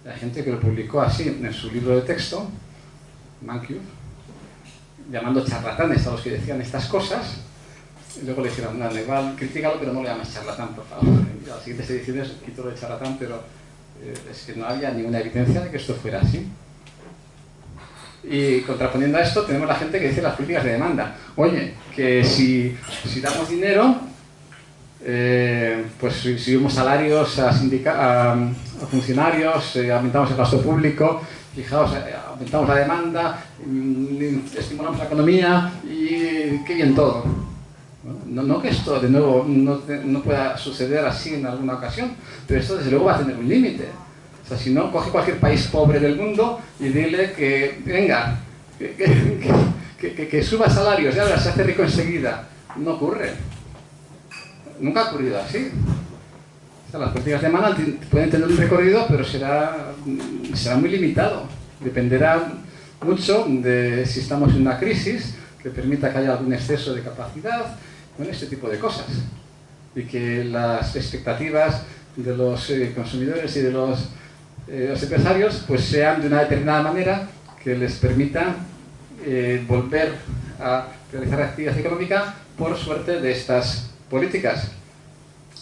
Hay gente que lo publicó así en su libro de texto, Mankiw, llamando charlatanes a los que decían estas cosas, y luego le dijeron, no, igual, critícalo, pero no le llames charlatán, por favor. Y las siguientes ediciones quitó lo de charlatán, pero es que no había ninguna evidencia de que esto fuera así. Y contraponiendo a esto, tenemos la gente que dice las políticas de demanda. Oye, que si damos dinero, pues subimos salarios a funcionarios, aumentamos el gasto público, fijaos, aumentamos la demanda, estimulamos la economía y qué bien todo. No que esto, de nuevo, no pueda suceder así en alguna ocasión, pero esto desde luego va a tener un límite. O sea, si no, coge cualquier país pobre del mundo y dile que, venga, que suba salarios y ahora se hace rico enseguida. No ocurre. Nunca ha ocurrido así. O sea, las políticas de demanda pueden tener un recorrido, pero será muy limitado. Dependerá mucho de si estamos en una crisis que permita que haya algún exceso de capacidad, bueno, este tipo de cosas. Y que las expectativas de los consumidores y de los empresarios pues sean de una determinada manera que les permita volver a realizar actividad económica por suerte de estas políticas.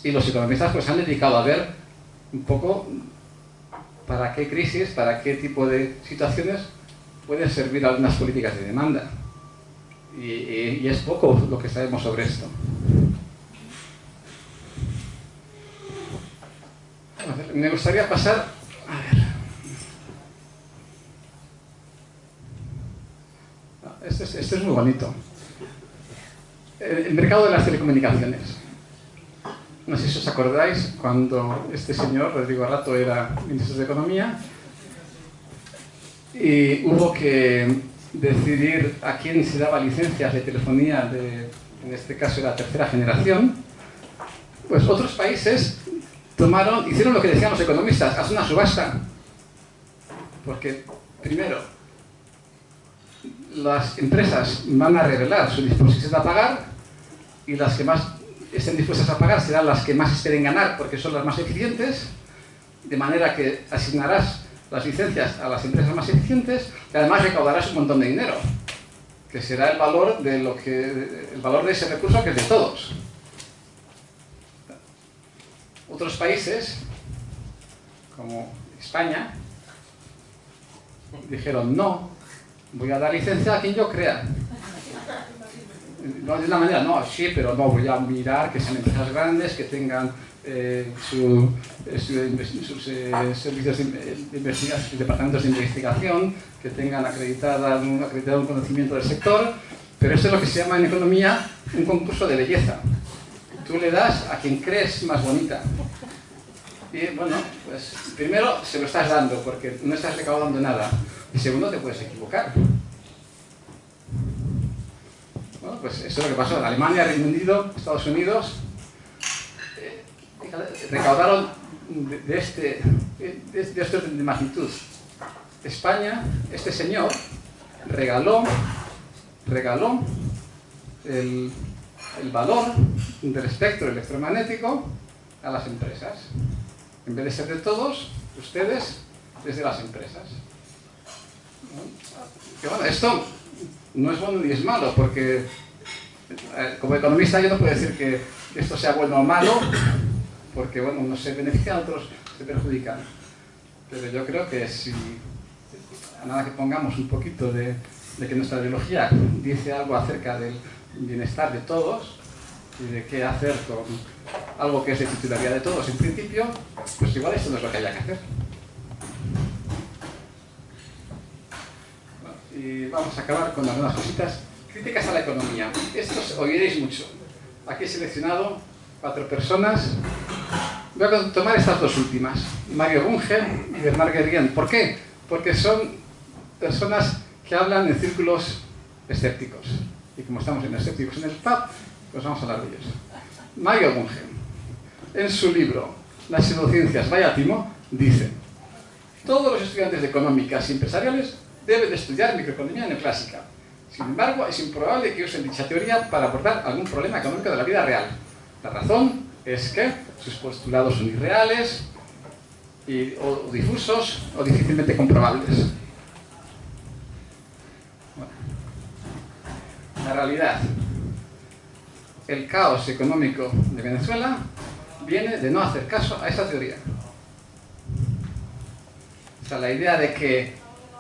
Y los economistas pues han dedicado a ver un poco para qué crisis, para qué tipo de situaciones pueden servir algunas políticas de demanda. Y es poco lo que sabemos sobre esto. Me gustaría pasar... A ver. Esto es muy bonito. El mercado de las telecomunicaciones. No sé si os acordáis cuando este señor, Rodrigo Rato, era ministro de Economía y hubo que decidir a quién se daba licencias de telefonía en este caso de la tercera generación. Pues otros países hicieron lo que decían los economistas, haz una subasta. Porque, primero, las empresas van a revelar su disposición a pagar y las que más estén dispuestas a pagar serán las que más esperen ganar porque son las más eficientes, de manera que asignarás las licencias a las empresas más eficientes y además recaudarás un montón de dinero, que será el valor de ese recurso que es de todos. Otros países, como España, dijeron no, voy a dar licencia a quien yo crea. No de una manera, no, sí, pero no, voy a mirar que sean empresas grandes, que tengan sus servicios de investigación, departamentos de investigación, que tengan acreditado un conocimiento del sector, pero esto es lo que se llama en economía un concurso de belleza. Tú le das a quien crees más bonita. Y bueno, pues primero se lo estás dando porque no estás recaudando nada. Y segundo, te puedes equivocar. Bueno, pues eso es lo que pasó. Alemania, Reino Unido, Estados Unidos recaudaron de esto de magnitud. España, este señor regaló el valor del espectro electromagnético a las empresas. En vez de ser de todos, ustedes, desde las empresas. Que bueno, esto no es bueno ni es malo, porque como economista yo no puedo decir que esto sea bueno o malo, porque bueno, unos se benefician, otros se perjudican. Pero yo creo que si a nada que pongamos un poquito de que nuestra ideología dice algo acerca del bienestar de todos y de qué hacer con algo que es de titularidad de todos en principio, pues igual esto no es lo que haya que hacer. Bueno, y vamos a acabar con algunas cositas. Críticas a la economía. Esto oiréis mucho. Aquí he seleccionado 4 personas. Voy a tomar estas 2 últimas, Mario Bunge y Bernard Guerrien. ¿Por qué? Porque son personas que hablan en círculos escépticos. Y como estamos en escépticos en el PAP, pues vamos a hablar de ellos. Mario Bunge, en su libro Las pseudociencias vaya timo, dice: todos los estudiantes de económicas y empresariales deben de estudiar microeconomía neoclásica. Sin embargo, es improbable que usen dicha teoría para abordar algún problema económico de la vida real. La razón es que sus postulados son irreales, o difusos, o difícilmente comprobables. Bueno, la realidad. El caos económico de Venezuela viene de no hacer caso a esa teoría. O sea, la idea de que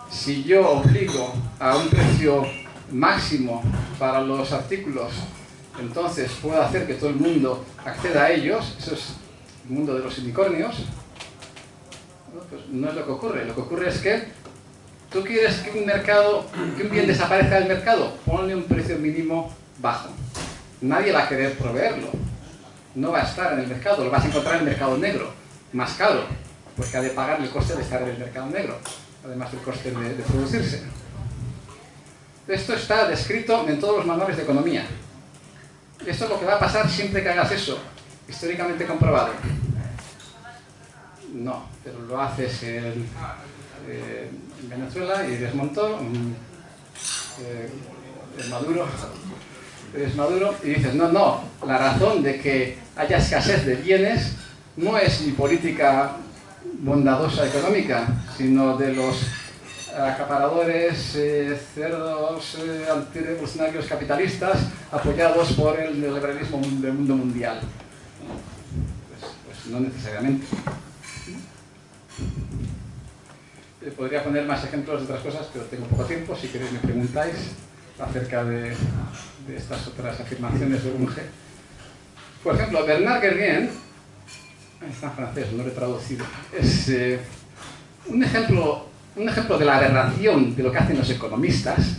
si yo obligo a un precio máximo para los artículos, entonces puedo hacer que todo el mundo acceda a ellos, eso es el mundo de los unicornios. Bueno, pues no es lo que ocurre. Lo que ocurre es que tú quieres que un bien desaparezca del mercado, ponle un precio mínimo bajo. Nadie va a querer proveerlo. No va a estar en el mercado, lo vas a encontrar en el mercado negro, más caro, porque ha de pagar el coste de estar en el mercado negro, además del coste de producirse. Esto está descrito en todos los manuales de economía. Esto es lo que va a pasar siempre que hagas eso, históricamente comprobado. No, pero lo haces en Venezuela y eres Montoro, eres Maduro y dices, no, la razón de que haya escasez de bienes no es mi política bondadosa económica, sino de los acaparadores, cerdos, antirevolucionarios capitalistas apoyados por el neoliberalismo del mundo mundial. Pues no necesariamente. Podría poner más ejemplos de otras cosas, pero tengo poco tiempo. Si queréis me preguntáis acerca de estas otras afirmaciones de Bunge. Por ejemplo, Bernard Guerrien, está en francés, no lo he traducido, es un ejemplo de la aberración de lo que hacen los economistas.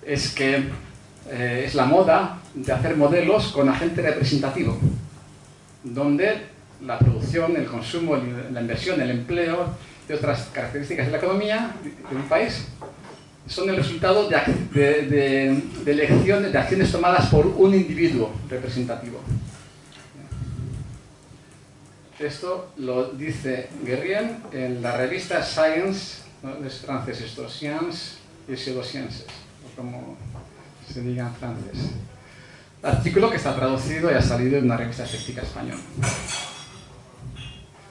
Es que es la moda de hacer modelos con agente representativo, donde la producción, el consumo, la inversión, el empleo y otras características de la economía de un país son el resultado de elecciones, de acciones tomadas por un individuo representativo. Esto lo dice Guerrien en la revista Science, ¿no? Es francés esto, Science y Pseudosciences, o como se diga en francés. Artículo que está traducido y ha salido en una revista escéptica española.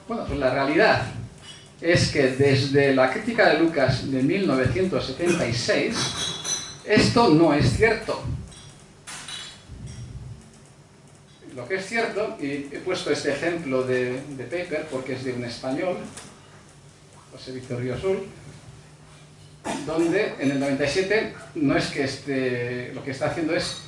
Bueno, pues la realidad es que desde la crítica de Lucas de 1976, esto no es cierto. Lo que es cierto, y he puesto este ejemplo de paper porque es de un español, José Víctor Ríos-Ul, donde en el 97 no es que lo que está haciendo es...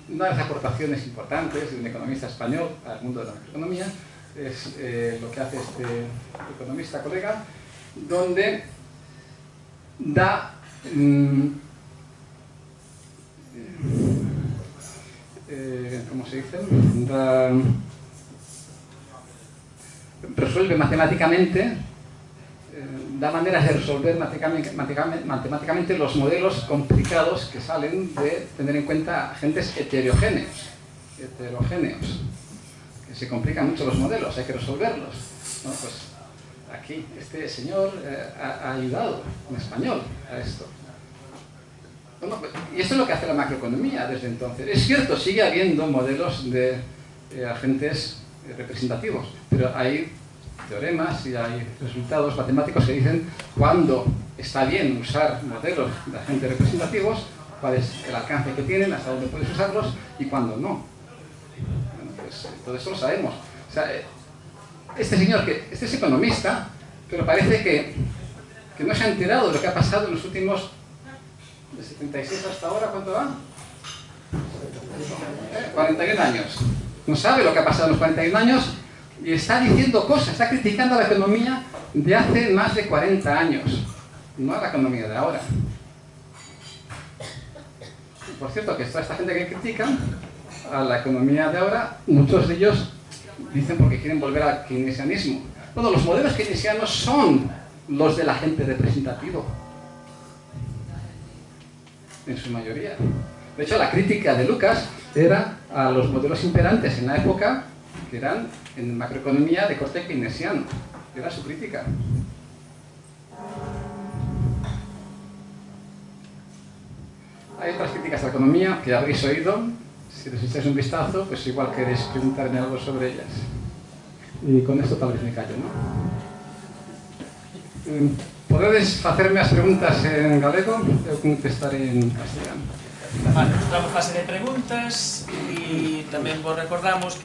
una de las aportaciones importantes de un economista español al mundo de la economía es lo que hace este economista colega, donde da ¿cómo se dice? Resuelve matemáticamente, da maneras de resolver matemáticamente los modelos complicados que salen de tener en cuenta agentes heterogéneos, que se complican mucho los modelos, hay que resolverlos, ¿no? Pues aquí este señor ha ayudado en español a esto. Bueno, y esto es lo que hace la macroeconomía desde entonces. Es cierto, sigue habiendo modelos de agentes representativos, pero hay teoremas y hay resultados matemáticos que dicen cuándo está bien usar modelos de agentes representativos, cuál es el alcance que tienen, hasta dónde puedes usarlos y cuándo no. Bueno, pues todo eso lo sabemos. O sea, este señor, este es economista, pero parece que no se ha enterado de lo que ha pasado en los últimos, de 76 hasta ahora, ¿cuánto va? 41 años. No sabe lo que ha pasado en los 41 años y está diciendo cosas, está criticando a la economía de hace más de 40 años, no a la economía de ahora. Por cierto, que toda esta gente que critica a la economía de ahora, muchos de ellos dicen porque quieren volver al keynesianismo. Bueno, los modelos keynesianos son los del agente representativo, en su mayoría. De hecho, la crítica de Lucas era a los modelos imperantes en la época, que eran en macroeconomía de corte keynesiano. Era su crítica. Hay otras críticas a la economía que habréis oído. Si les echáis un vistazo, pues igual queréis preguntarme algo sobre ellas. Y con esto tal vez me callo, ¿no? Podedes hacerme as preguntas en galego, eu contestaré en castellano. Vale, entramos fase de preguntas e tamén vos recordamos